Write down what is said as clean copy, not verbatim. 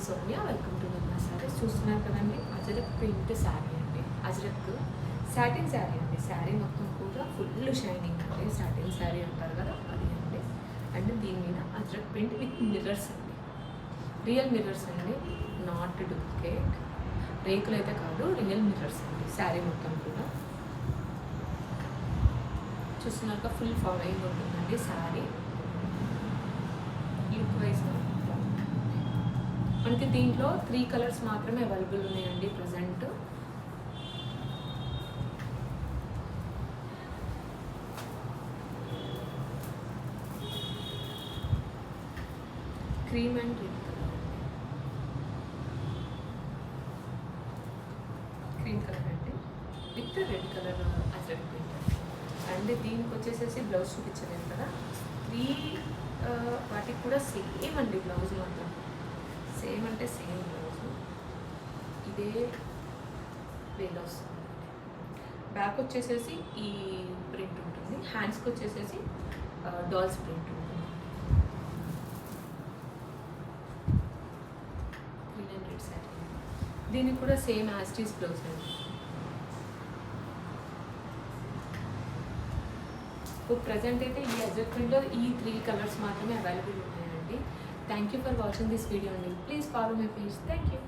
Soumya, welcome to నా శారీస్. చూస్తున్నారు కదండి, అజరక్ ప్రింట్ శారీ అండి. అజరక్ సాటిన్ శారీ అండి. శారీ మొత్తం కూడా ఫుల్ షైనింగ్ అండి. సాటిన్ శారీ అంటారు కదా, అది అండి. అండ్ దీని మీద అజరక్ ప్రింట్ విత్ మిర్రర్స్ అండి, రియల్ మిర్రర్స్ అండి, నాట్ డూప్లికేట్. రేకులు అయితే కాదు, రియల్ మిర్రర్స్ అండి. శారీ మొత్తం కూడా చూస్తున్నాక ఫుల్ ఫాలోయింగ్ ఉంటుందండి. శారీ లుక్ వైజ్గా మనకి దీంట్లో 3 కలర్స్ మాత్రమే అవైలబుల్ ఉన్నాయండి present. Cream and red colour, cream colour అండి with red colour ajrak print. And దీనికి వచ్చేసేసి బ్లౌజ్ చూపించలేదు కదా, 3 వాటికి కూడా సేమ్ అండి. బ్లౌజ్ మాత్రం సేమ్ అంటే సేమ్ బ్లౌజ్, ఇదే వేలో వస్తుంది. బ్యాక్ వచ్చేసేసి ఈ ప్రింట్ ఉంటుంది, హ్యాండ్స్కి వచ్చేసేసి డాల్స్ ప్రింట్ ఉంటుంది. 300 శారీ, దీనికి కూడా సేమ్ యాస్టీస్ బ్లౌజ్ అండి. ఇప్పుడు ప్రజెంట్ అయితే ఈ అజరక్ ప్రింట్లో ఈ 3 కలర్స్ మాత్రమే అవైలబుల్ ఉన్నాయండి. Thank you for watching this video and please follow my page. Thank you.